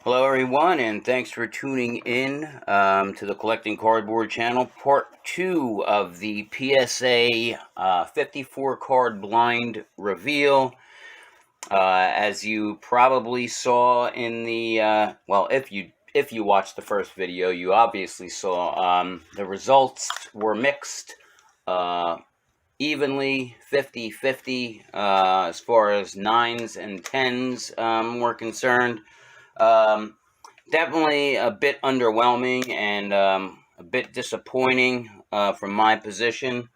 Hello everyone, and thanks for tuning in to the Collecting Cardboard channel, part 2 of the PSA 54 card blind reveal. As you probably saw in the, well, if you watched the first video, you obviously saw the results were mixed evenly, 50-50, as far as 9s and 10s were concerned. Definitely a bit underwhelming and a bit disappointing from my position.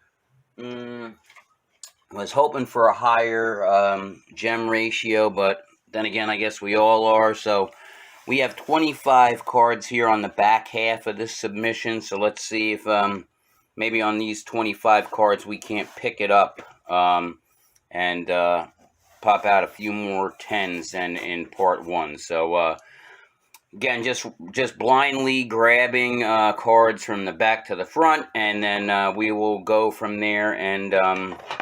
Was hoping for a higher gem ratio, but then again, I guess we all are. So we have 25 cards here on the back half of this submission. So let's see if maybe on these 25 cards we can't pick it up and pop out a few more 10s than in part 1. So again, just blindly grabbing cards from the back to the front, and then we will go from there and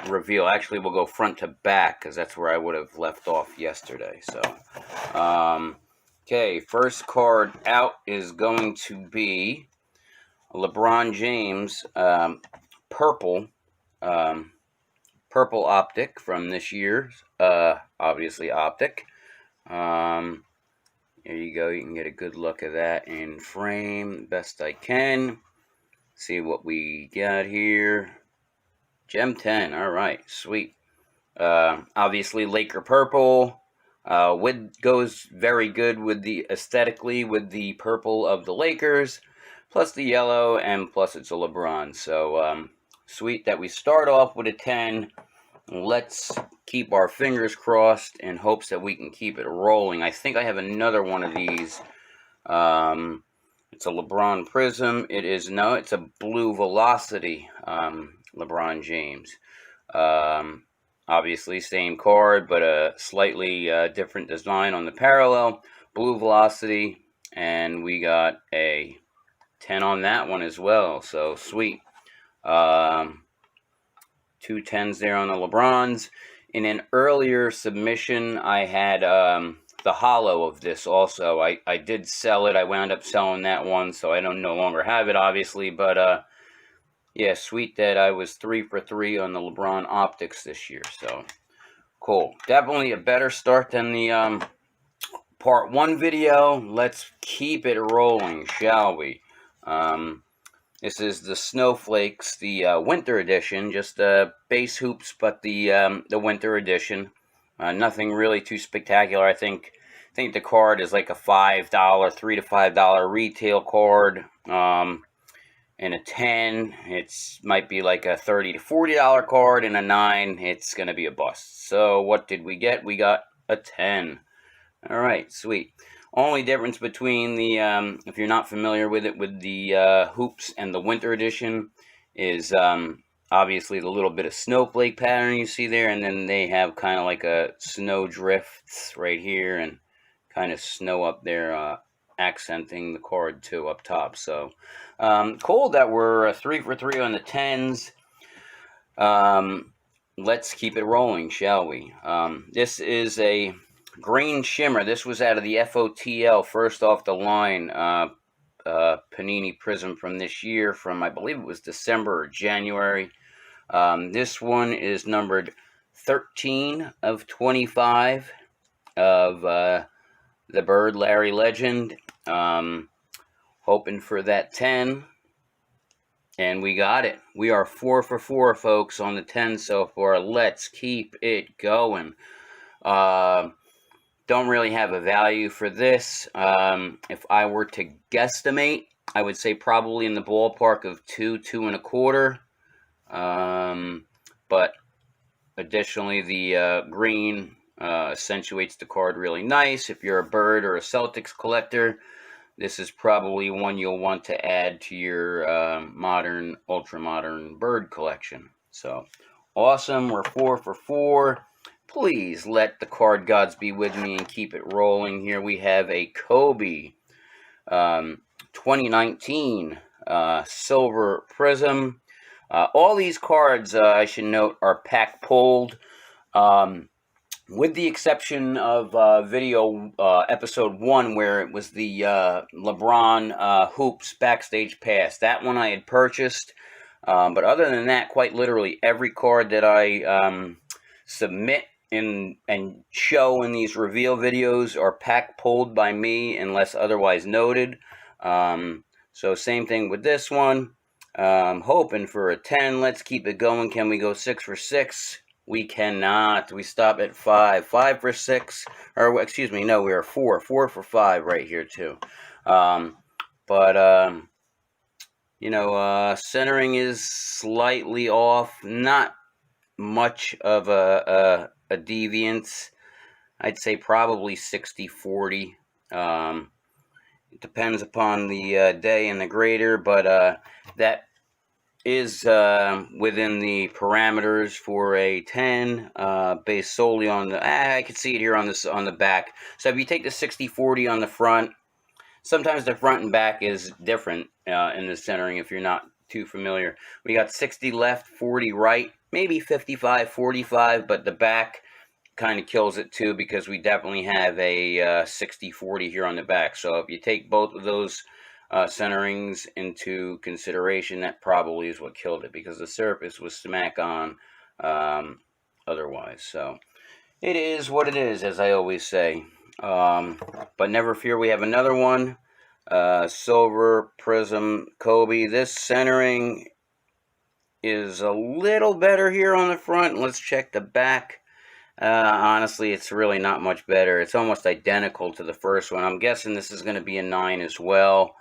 reveal. Actually, we'll go front to back, because that's where I would have left off yesterday. So, okay, first card out is going to be LeBron James purple optic from this year's, obviously, optic. There you go. You can get a good look at that in frame best I can. See what we got here. Gem 10. All right. Sweet. Obviously, Laker purple. Goes very good with the aesthetically with the purple of the Lakers, plus the yellow, and plus it's a LeBron. So sweet that we start off with a 10. Let's keep our fingers crossed in hopes that we can keep it rolling. I think I have another one of these. It's a LeBron Prism. It's a blue Velocity LeBron James. Obviously, same card, but a slightly different design on the parallel. Blue Velocity, and we got a 10 on that one as well. So, sweet. 2 10s there on the LeBrons. In an earlier submission, I had the hollow of this also. I did sell it. I wound up selling that one, so I no longer have it, obviously. But, yeah, sweet that I was 3 for 3 on the LeBron optics this year. So, cool. Definitely a better start than the part 1 video. Let's keep it rolling, shall we? This is the Snowflakes, the winter edition, just base hoops, but the winter edition. Nothing really too spectacular. I think the card is like a $5, $3 to $5 retail card. And a 10, might be like a $30 to $40 card, and a 9, it's gonna be a bust. So what did we get? We got a 10. All right, sweet. Only difference between the, if you're not familiar with it, with the hoops and the winter edition is obviously the little bit of snowflake pattern you see there, and then they have kind of like a snow drifts right here and kind of snow up there, accenting the card too up top. So cool that we're 3 for 3 on the 10s. Let's keep it rolling, shall we? This is a Green Shimmer. This was out of the FOTL, first off the line, Panini Prism from this year, from I believe it was December or January. This one is numbered 13 of 25 of the Bird Larry Legend. Hoping for that 10. And we got it. We are 4 for 4, folks, on the 10 so far. Let's keep it going. Don't really have a value for this. If I were to guesstimate, I would say probably in the ballpark of 2, 2.25. But additionally, the green accentuates the card really nice. If you're a Bird or a Celtics collector, this is probably one you'll want to add to your modern, ultra-modern Bird collection. So, awesome. We're 4 for 4. Please let the card gods be with me and keep it rolling. Here we have a Kobe 2019 Silver Prism. All these cards, I should note, are pack pulled. with the exception of video episode 1, where it was the LeBron hoops backstage pass. That one I had purchased, but other than that, quite literally every card that I submit and show in these reveal videos are pack pulled by me unless otherwise noted. So same thing with this one. Hoping for a 10. Let's keep it going. Can we go 6 for 6? We cannot. We stop at 5. 5 for 6. Or, excuse me, no, we are 4. 4 for 5 right here, too. But you know, centering is slightly off. Not much of a deviance. I'd say probably 60-40. It depends upon the day and the grader, but that is within the parameters for a 10, based solely on the, I can see it here on this, on the back. So if you take the 60-40 on the front, sometimes the front and back is different in the centering if you're not too familiar. We got 60 left, 40 right, maybe 55-45, but the back kind of kills it too, because we definitely have a 60-40 here on the back. So if you take both of those centerings into consideration, that probably is what killed it, because the surface was smack on otherwise. So it is what it is, as I always say. But never fear, we have another one. Silver Prism Kobe. This centering is a little better here on the front. Let's check the back. Honestly, it's really not much better. It's almost identical to the first one. I'm guessing this is going to be a 9 as well.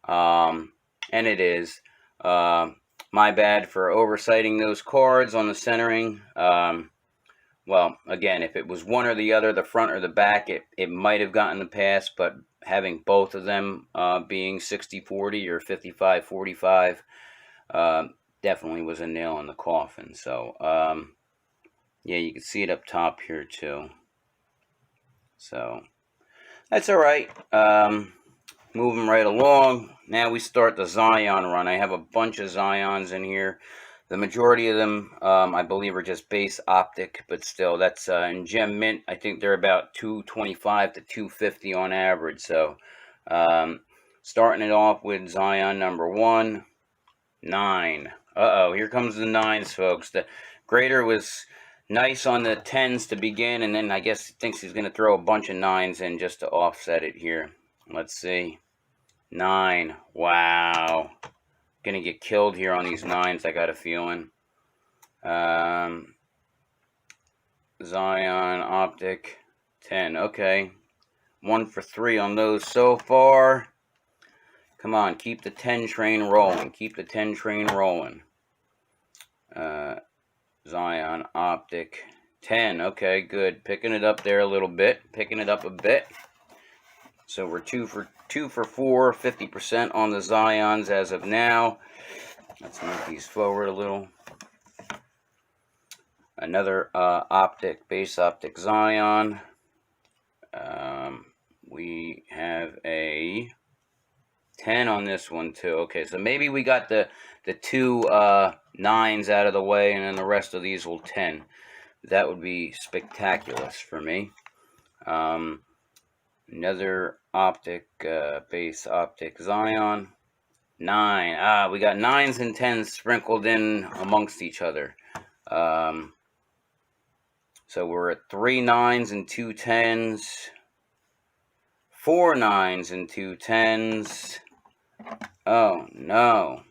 And it is. My bad for oversighting those cards on the centering. Well, again, if it was one or the other, the front or the back, it might have gotten the pass, but having both of them being 60-40 or 55-45 definitely was a nail in the coffin. So, yeah, you can see it up top here too. So that's all right. Moving right along. Now we start the Zion run. I have a bunch of Zions in here. The majority of them, I believe, are just base optic, but still, that's in gem mint. I think they're about 225 to 250 on average. So starting it off with Zion number 1, 9. Uh-oh, here comes the 9s, folks. The grader was nice on the 10s to begin, and then I guess he thinks he's going to throw a bunch of 9s in just to offset it here. Let's see. 9. Wow. Going to get killed here on these 9s, I got a feeling. Zion, Optic, 10. Okay. 1 for 3 on those so far. Come on, keep the 10 train rolling. Keep the 10 train rolling. Zion, Optic, 10. Okay, good. Picking it up there a little bit. Picking it up a bit. So we're 2 for 4, 50% on the Zions as of now. Let's move these forward a little. Another optic, base optic Zion. We have a 10 on this one too. Okay, so maybe we got the 2 9s out of the way, and then the rest of these will 10. That would be spectacular for me. Another optic, base optic Zion. 9. We got 9s and 10s sprinkled in amongst each other. So we're at 3 9s and 2 10s. 4 9s and 2 10s. Oh, no.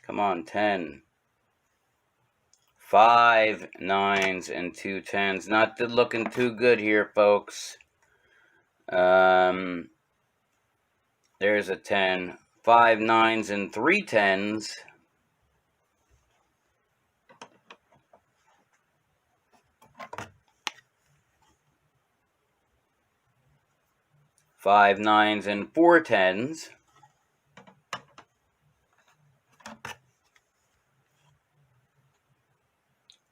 Come on, 10. 5 9s and 2 10s. Not looking too good here, folks. There's a 10. 5 9s and 3 10s. Five 9s and 4 10s.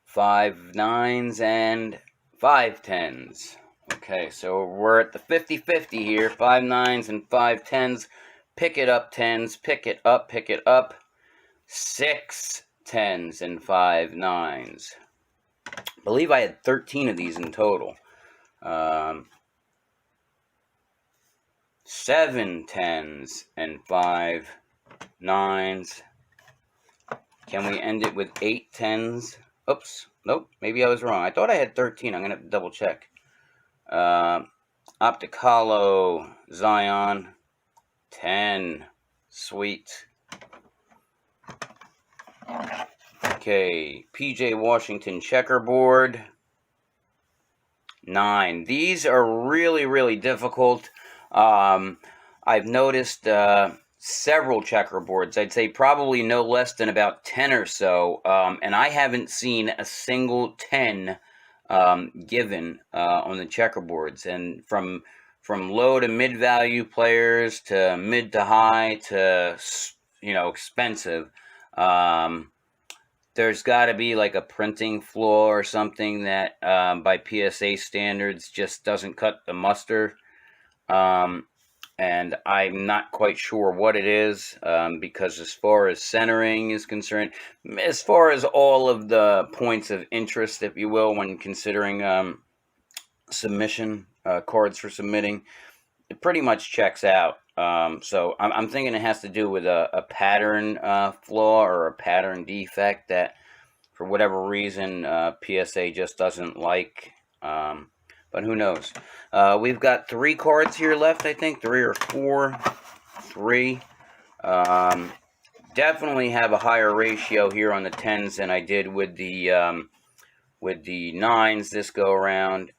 5 9s and 5 10s. Okay, so we're at the 50-50 here. 5 9s and 5 10s. Pick it up, 10s. Pick it up, pick it up. 6 10s and 5 9s. I believe I had 13 of these in total. 7 10s and 5 9s. Can we end it with 8 10s? Oops, nope, maybe I was wrong. I thought I had 13. I'm going to have to double check. Optic Hollow, Zion, 10. Sweet. Okay, PJ Washington checkerboard, 9. These are really, really difficult. I've noticed several checkerboards. I'd say probably no less than about 10 or so, and I haven't seen a single 10 given on the checkerboards. And from low to mid value players to mid to high to expensive. There's got to be like a printing flaw or something that by PSA standards just doesn't cut the mustard. And I'm not quite sure what it is, because as far as centering is concerned, as far as all of the points of interest, if you will, when considering submission, cards for submitting, it pretty much checks out. So I'm thinking it has to do with a pattern flaw or a pattern defect that, for whatever reason, PSA just doesn't like. But who knows? We've got 3 cards here left, I think. 3 or 4. 3. Definitely have a higher ratio here on the 10s than I did with the 9s this go around.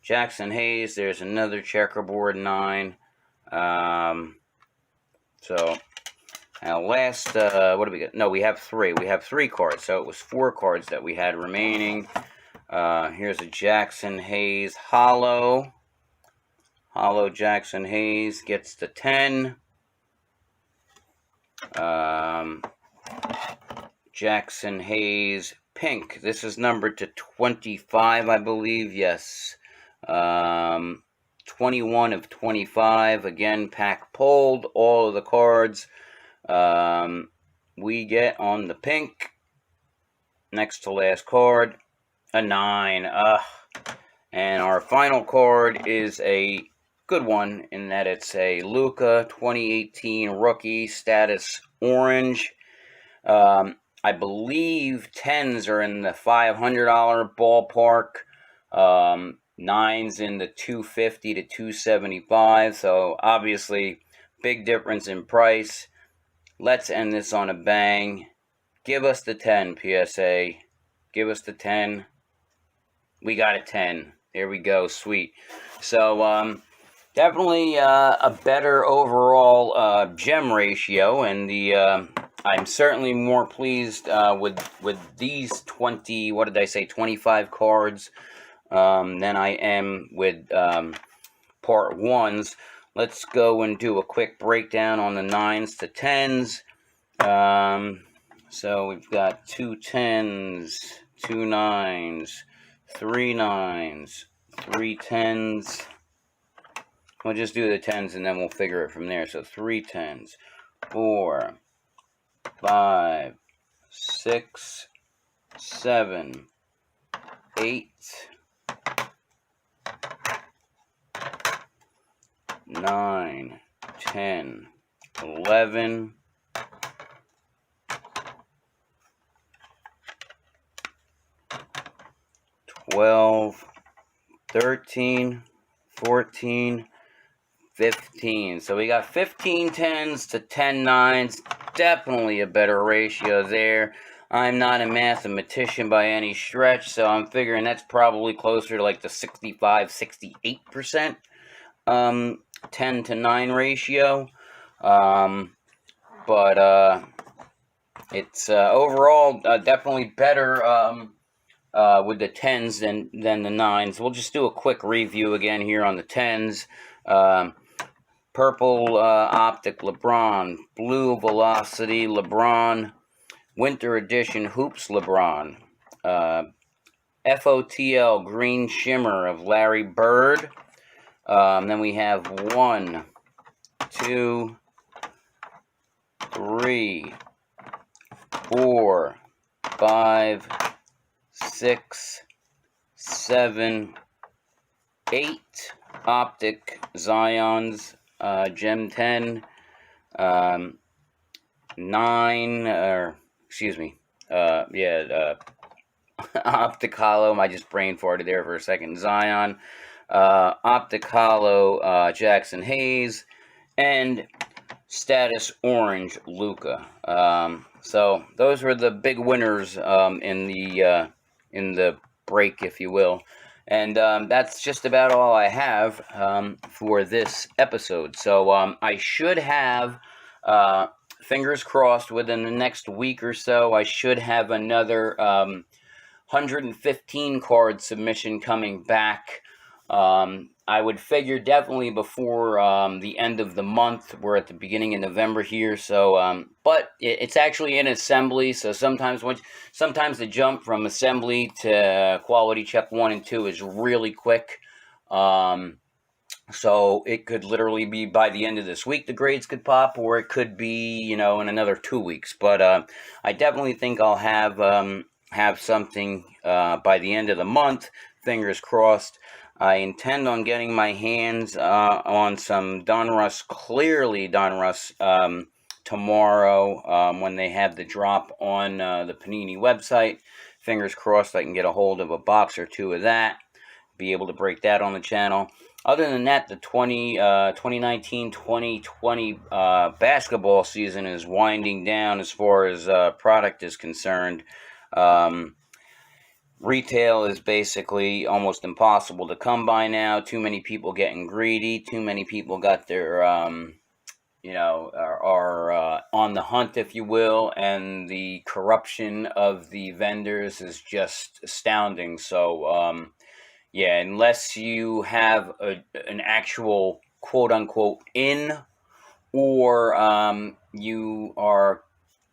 Jackson Hayes, there's another checkerboard 9. So now last, what do we get? No, we have 3. We have 3 cards, so it was 4 cards that we had remaining. Here's a Jackson Hayes hollow. Hollow Jackson Hayes gets the 10. Jackson Hayes pink. This is numbered to 25, I believe. Yes. 21 of 25. Again, pack pulled. All of the cards we get on the pink. Next to last card, a 9. And our final card is a good one in that it's a Luka 2018 rookie status orange. I believe 10s are in the $500 ballpark. 9s in the $250 to $275. So obviously, big difference in price. Let's end this on a bang. Give us the 10, PSA. Give us the 10. We got a 10. There we go. Sweet. So, definitely a better overall gem ratio, and I'm certainly more pleased with these 20. What did I say? 25 cards than I am with part 1s. Let's go and do a quick breakdown on the 9s to 10s. So we've got 2 10s, 2 9s, 3 9s, 3 10s. We'll just do the 10s and then we'll figure it from there. So 3 10s, 4, 5, 6, 7, 8, 9, 10, 11, 12, 13, 14, 15. So we got 15 10s to 10 9s. Definitely a better ratio there. I'm not a mathematician by any stretch, so I'm figuring that's probably closer to like the 65, 68% 10 to 9 ratio. But it's overall definitely better with the 10s than the 9s. We'll just do a quick review again here on the 10s. Purple Optic LeBron, Blue Velocity LeBron, Winter Edition Hoops LeBron, FOTL Green Shimmer of Larry Bird. Then we have 1, 2, 3, 4, 5, 6, 7, 8 optic Zions, Gem 10, 9, or excuse me, optic hollow. I just brain farted there for a second. Zion, optic hollow, Jackson Hayes, and status orange Luca. So those were the big winners in the break, if you will. And that's just about all I have for this episode. So I should have, fingers crossed, within the next week or so, I should have another 115 card submission coming back. I would figure definitely before the end of the month. We're at the beginning of November here, so but it's actually in assembly. So sometimes the jump from assembly to quality check 1 and 2 is really quick. So it could literally be by the end of this week the grades could pop, or it could be in another 2 weeks. But I definitely think I'll have something by the end of the month. Fingers crossed. I intend on getting my hands on some Donruss, clearly Donruss, tomorrow when they have the drop on the Panini website. Fingers crossed I can get a hold of a box or 2 of that, be able to break that on the channel. Other than that, the 2019-2020 basketball season is winding down as far as product is concerned. Retail is basically almost impossible to come by now. Too many people getting greedy. Too many people got their, are on the hunt, if you will. And the corruption of the vendors is just astounding. So, yeah, unless you have an actual quote-unquote in, or you are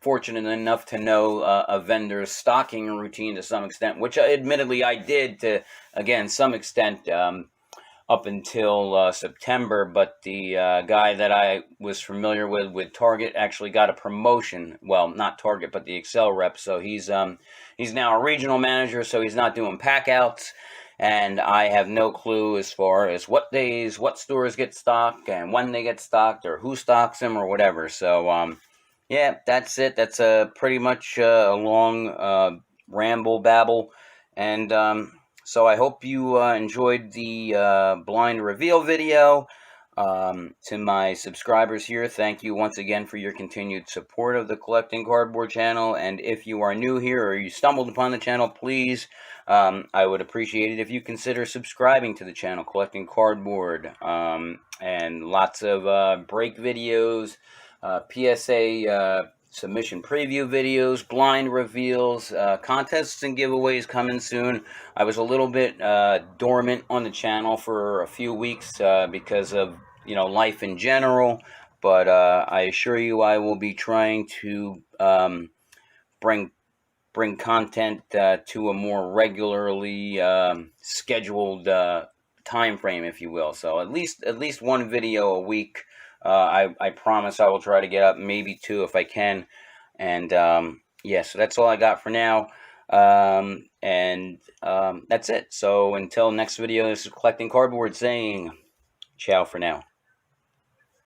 fortunate enough to know a vendor's stocking routine to some extent, which admittedly I did to, again, some extent up until September, but the guy that I was familiar with Target actually got a promotion. Well, not Target, but the Excel rep. So he's now a regional manager, so he's not doing packouts. And I have no clue as far as what days, what stores get stocked, and when they get stocked, or who stocks them, or whatever. So, yeah, that's it. That's pretty much a long ramble babble. And so I hope you enjoyed the blind reveal video. To my subscribers here, thank you once again for your continued support of the Collecting Cardboard channel. And if you are new here or you stumbled upon the channel, please, I would appreciate it if you consider subscribing to the channel, Collecting Cardboard. And lots of break videos, PSA submission preview videos, blind reveals, contests and giveaways coming soon. I was a little bit dormant on the channel for a few weeks because of life in general, but I assure you I will be trying to bring content to a more regularly scheduled time frame, if you will. So at least one video a week. I promise I will try to get up, maybe 2 if I can. And yeah, so that's all I got for now. And that's it. So until next video, this is Collecting Cardboard saying ciao for now.